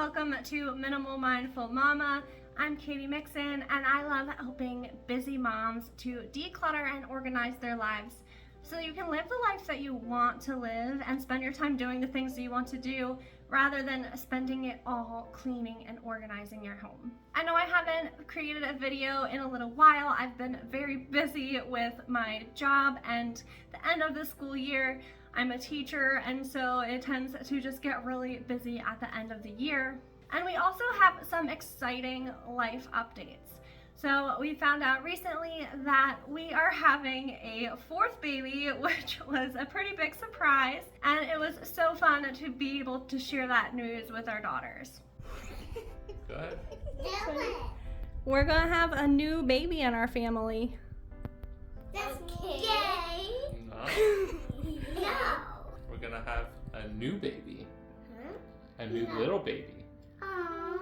Welcome to Minimal Mindful Mama. I'm Katie Mixon, and I love helping busy moms to declutter and organize their lives so you can live the life that you want to live and spend your time doing the things that you want to do rather than spending it all cleaning and organizing your home. I know I haven't created a video in a little while. I've been very busy with my job and the end of the school year. I'm a teacher, and so it tends to just get really busy at the end of the year. And we also have some exciting life updates. So we found out recently that we are having a fourth baby, which was a pretty big surprise. And it was so fun to be able to share that news with our daughters. Go ahead. We're gonna have a new baby in our family. That's gay. No. No. We're gonna have a new baby. Huh? A new little baby. Aww.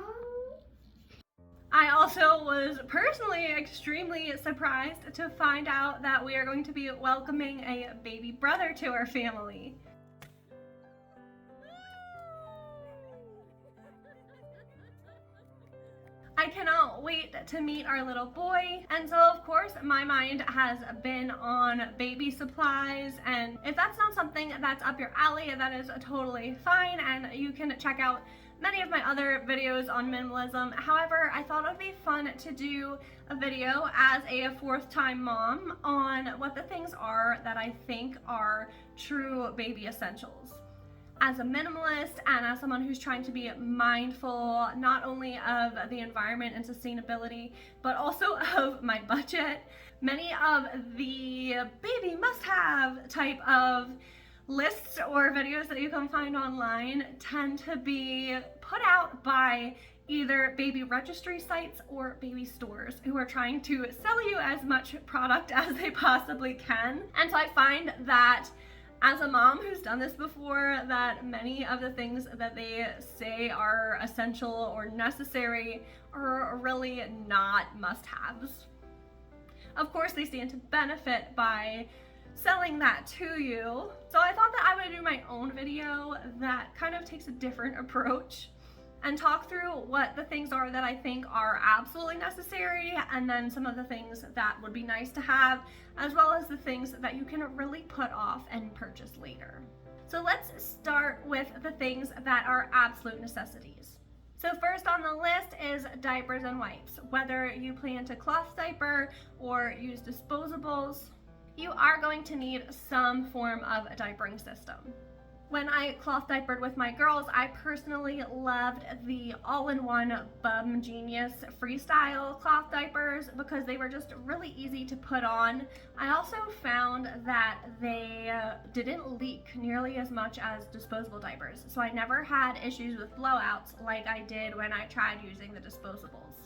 I also was personally extremely surprised to find out that we are going to be welcoming a baby brother to our family. I cannot wait to meet our little boy. And so of course my mind has been on baby supplies, and if that's not something that's up your alley, that is totally fine, and you can check out many of my other videos on minimalism. However, I thought it would be fun to do a video as a fourth-time mom on what the things are that I think are true baby essentials. As a minimalist and as someone who's trying to be mindful not only of the environment and sustainability, but also of my budget, many of the baby must-have type of lists or videos that you can find online tend to be put out by either baby registry sites or baby stores who are trying to sell you as much product as they possibly can. And so I find that as a mom who's done this before, that many of the things that they say are essential or necessary are really not must-haves. Of course, they stand to benefit by selling that to you. So I thought that I would do my own video that kind of takes a different approach and talk through what the things are that I think are absolutely necessary, and then some of the things that would be nice to have, as well as the things that you can really put off and purchase later. So let's start with the things that are absolute necessities. So first on the list is diapers and wipes. Whether you plan to cloth diaper or use disposables, you are going to need some form of a diapering system. When I cloth diapered with my girls, I personally loved the all-in-one Bum Genius Freestyle cloth diapers because they were just really easy to put on. I also found that they didn't leak nearly as much as disposable diapers, so I never had issues with blowouts like I did when I tried using the disposables.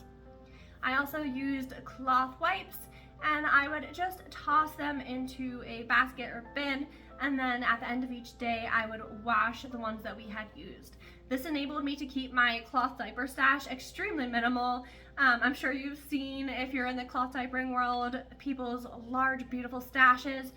I also used cloth wipes, and I would just toss them into a basket or bin, and then at the end of each day I would wash the ones that we had used. This enabled me to keep my cloth diaper stash extremely minimal. I'm sure you've seen, if you're in the cloth diapering world, people's large beautiful stashes.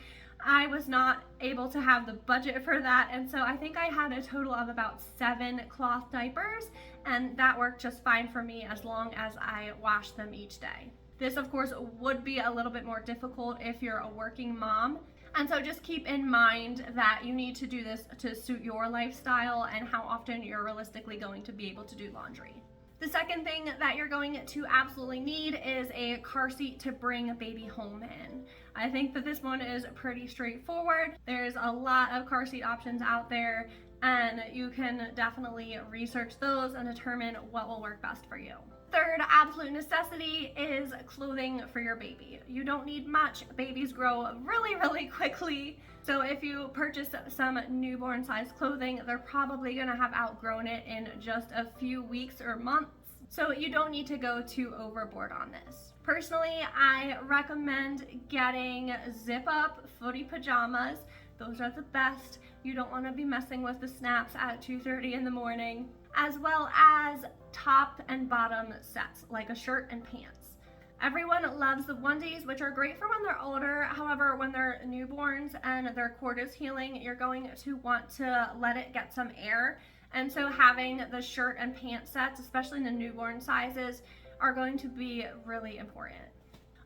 I was not able to have the budget for that, and so I think I had a total of about 7 cloth diapers, and that worked just fine for me as long as I washed them each day. This of course would be a little bit more difficult if you're a working mom. And so just keep in mind that you need to do this to suit your lifestyle and how often you're realistically going to be able to do laundry. The second thing that you're going to absolutely need is a car seat to bring a baby home in. I think that this one is pretty straightforward. There's a lot of car seat options out there, and you can definitely research those and determine what will work best for you. Third absolute necessity is clothing for your baby. You don't need much. Babies grow really quickly. So if you purchase some newborn size clothing, they're probably gonna have outgrown it in just a few weeks or months. So you don't need to go too overboard on this. Personally, I recommend getting zip-up footy pajamas. Those are the best. You don't want to be messing with the snaps at 2:30 in the morning, as well as top and bottom sets, like a shirt and pants. Everyone loves the onesies, which are great for when they're older. However, when they're newborns and their cord is healing, you're going to want to let it get some air And so having the shirt and pant sets, especially in the newborn sizes, are going to be really important.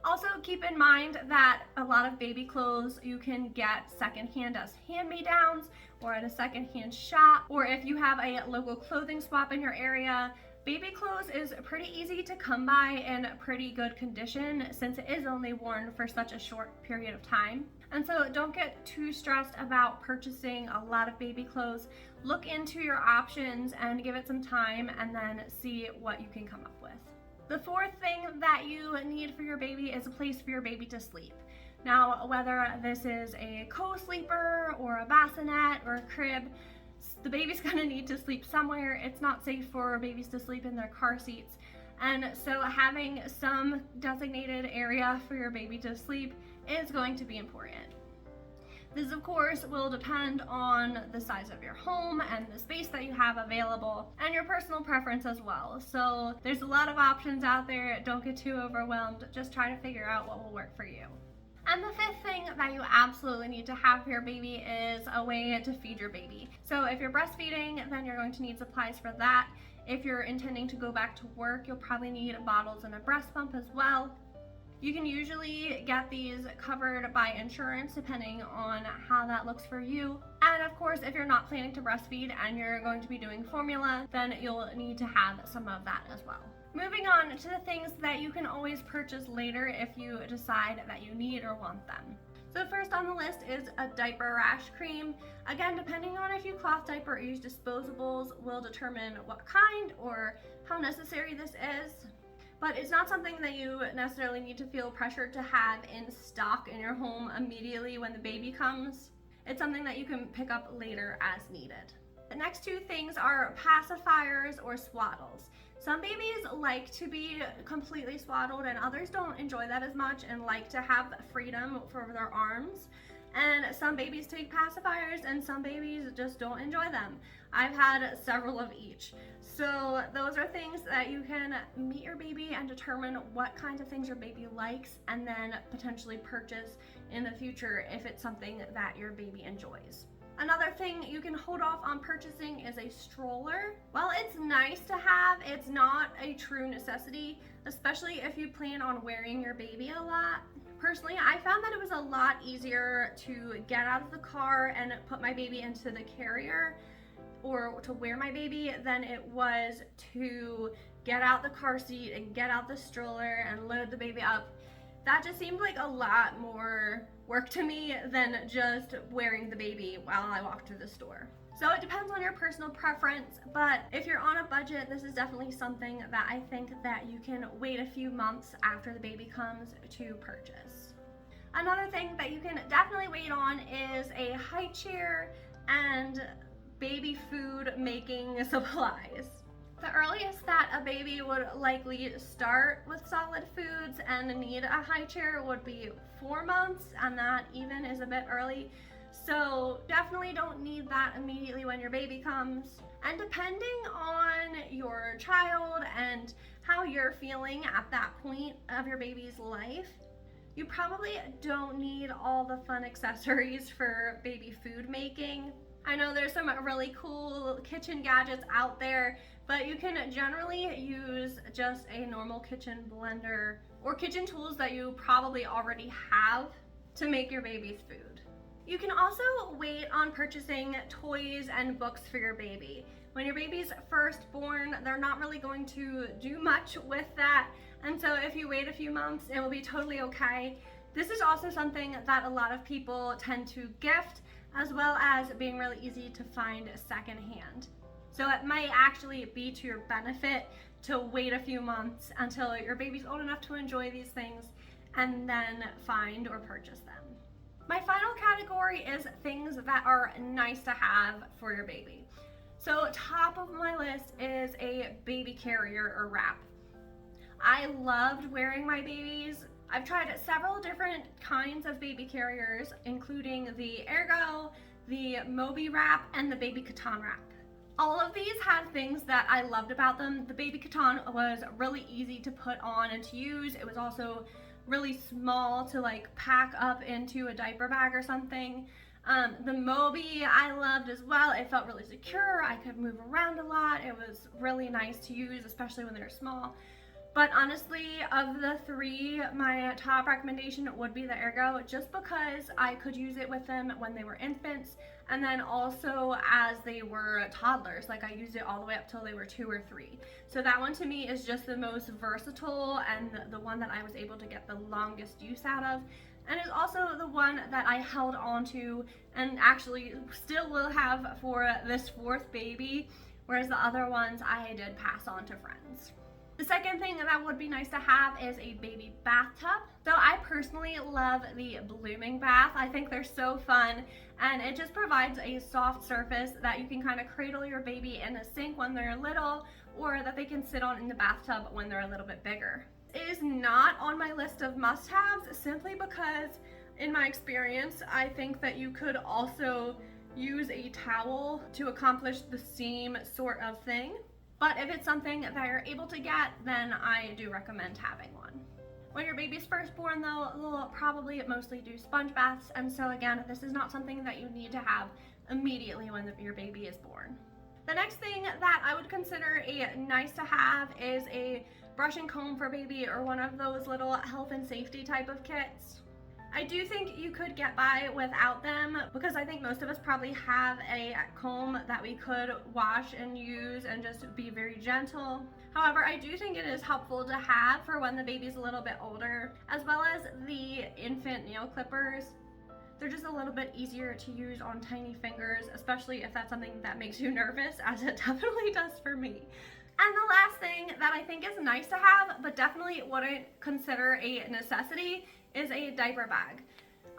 Also, keep in mind that a lot of baby clothes you can get secondhand as hand-me-downs or at a secondhand shop, or if you have a local clothing swap in your area. Baby clothes is pretty easy to come by in pretty good condition since it is only worn for such a short period of time. And so don't get too stressed about purchasing a lot of baby clothes. Look into your options and give it some time and then see what you can come up with. The fourth thing that you need for your baby is a place for your baby to sleep. Now, whether this is a co-sleeper or a bassinet or a crib, the baby's gonna need to sleep somewhere. It's not safe for babies to sleep in their car seats. And so having some designated area for your baby to sleep is going to be important. This, of course, will depend on the size of your home and the space that you have available and your personal preference as well. So there's a lot of options out there. Don't get too overwhelmed. Just try to figure out what will work for you. And the fifth thing that you absolutely need to have for your baby is a way to feed your baby. So if you're breastfeeding, then you're going to need supplies for that. If you're intending to go back to work, you'll probably need bottles and a breast pump as well. You can usually get these covered by insurance depending on how that looks for you. And of course, if you're not planning to breastfeed and you're going to be doing formula, then you'll need to have some of that as well. Moving on to the things that you can always purchase later if you decide that you need or want them. So first on the list is a diaper rash cream. Again, depending on if you cloth diaper or use disposables will determine what kind or how necessary this is. But it's not something that you necessarily need to feel pressured to have in stock in your home immediately when the baby comes. It's something that you can pick up later as needed. The next two things are pacifiers or swaddles. Some babies like to be completely swaddled and others don't enjoy that as much and like to have freedom for their arms. And some babies take pacifiers and some babies just don't enjoy them. I've had several of each. So those are things that you can meet your baby and determine what kinds of things your baby likes and then potentially purchase in the future if it's something that your baby enjoys. Another thing you can hold off on purchasing is a stroller. While it's nice to have, it's not a true necessity, especially if you plan on wearing your baby a lot. Personally, I found that it was a lot easier to get out of the car and put my baby into the carrier or to wear my baby than it was to get out the car seat and get out the stroller and load the baby up. That just seemed like a lot more work to me than just wearing the baby while I walk through the store. So it depends on your personal preference, but if you're on a budget, this is definitely something that I think that you can wait a few months after the baby comes to purchase. Another thing that you can definitely wait on is a Highchair and baby food making supplies. The earliest that a baby would likely start with solid foods and need a Highchair would be 4 months, and that even is a bit early. So definitely don't need that immediately when your baby comes. And depending on your child and how you're feeling at that point of your baby's life, you probably don't need all the fun accessories for baby food making. I know there's some really cool kitchen gadgets out there, but you can generally use just a normal kitchen blender or kitchen tools that you probably already have to make your baby's food. You can also wait on purchasing toys and books for your baby. When your baby's first born, they're not really going to do much with that, and so if you wait a few months, it will be totally okay. This is also something that a lot of people tend to gift, as well as being really easy to find secondhand. So it might actually be to your benefit to wait a few months until your baby's old enough to enjoy these things and then find or purchase them. My final category is things that are nice to have for your baby. So top of my list is a baby carrier or wrap. I loved wearing my babies. I've tried several different kinds of baby carriers, including the Ergo, the Moby wrap, and the baby Catan wrap. All of these had things that I loved about them. The baby Catan was really easy to put on and to use. It was also really small to like pack up into a diaper bag or something. The Moby I loved as well. It felt really secure. I could move around a lot. It was really nice to use, especially when they're small. But honestly, of the three, my top recommendation would be the Ergo, just because I could use it with them when they were infants, and then also as they were toddlers. Like, I used it all the way up till they were 2 or 3. So that one to me is just the most versatile and the one that I was able to get the longest use out of. And it's also the one that I held on to and actually still will have for this 4th baby, whereas the other ones I did pass on to friends. The second thing that would be nice to have is a baby bathtub. So I personally love the blooming bath. I think they're so fun, and it just provides a soft surface that you can kind of cradle your baby in a sink when they're little, or that they can sit on in the bathtub when they're a little bit bigger. It is not on my list of must-haves simply because, in my experience, I think that you could also use a towel to accomplish the same sort of thing. But if it's something that you're able to get, then I do recommend having one. When your baby's first born though, they'll probably mostly do sponge baths, and so again, this is not something that you need to have immediately when your baby is born. The next thing that I would consider a nice to have is a brush and comb for baby, or one of those little health and safety type of kits. I do think you could get by without them, because I think most of us probably have a comb that we could wash and use and just be very gentle. However, I do think it is helpful to have for when the baby's a little bit older, as well as the infant nail clippers. They're just a little bit easier to use on tiny fingers, especially if that's something that makes you nervous, as it definitely does for me. And the last thing that I think is nice to have, but definitely wouldn't consider a necessity, is a diaper bag.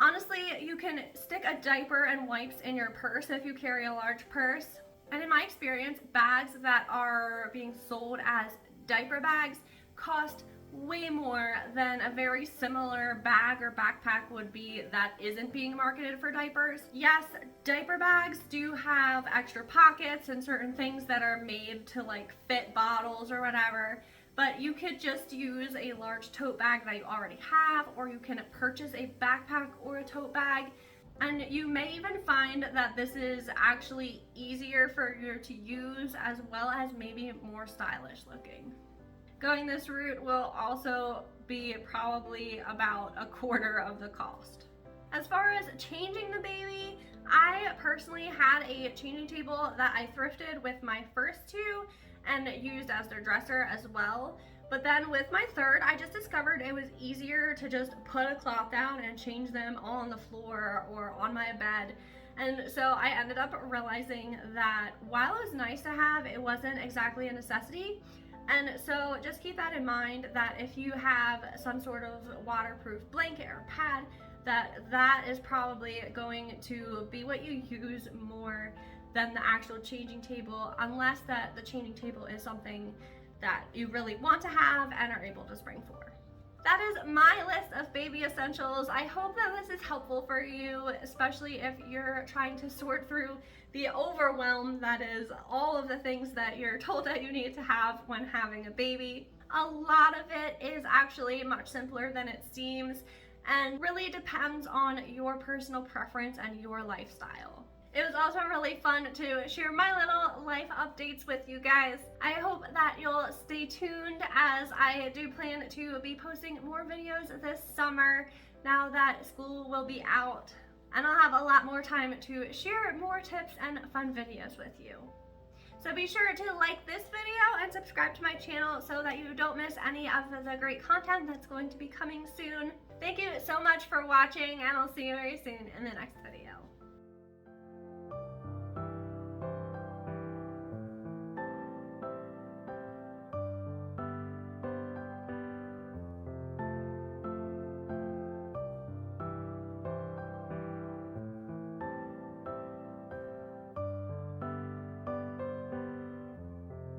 Honestly, you can stick a diaper and wipes in your purse if you carry a large purse. And in my experience, bags that are being sold as diaper bags cost way more than a very similar bag or backpack would be that isn't being marketed for diapers. Yes, diaper bags do have extra pockets and certain things that are made to like fit bottles or whatever, but you could just use a large tote bag that you already have, or you can purchase a backpack or a tote bag. And you may even find that this is actually easier for you to use, as well as maybe more stylish looking. Going this route will also be probably about a quarter of the cost. As far as changing the baby, I personally had a changing table that I thrifted with my first 2 and used as their dresser as well. But then with my third, I just discovered it was easier to just put a cloth down and change them on the floor or on my bed. And so I ended up realizing that while it was nice to have, it wasn't exactly a necessity. And so just keep that in mind, that if you have some sort of waterproof blanket or pad, that is probably going to be what you use more than the actual changing table, unless that the changing table is something that you really want to have and are able to spring for. That is my list of baby essentials. I hope that this is helpful for you, especially if you're trying to sort through the overwhelm that is all of the things that you're told that you need to have when having a baby. A lot of it is actually much simpler than it seems, and really depends on your personal preference and your lifestyle. It was also really fun to share my little life updates with you guys. I hope that you'll stay tuned, as I do plan to be posting more videos this summer now that school will be out. And I'll have a lot more time to share more tips and fun videos with you. So be sure to like this video and subscribe to my channel so that you don't miss any of the great content that's going to be coming soon. Thank you so much for watching, and I'll see you very soon in the next video.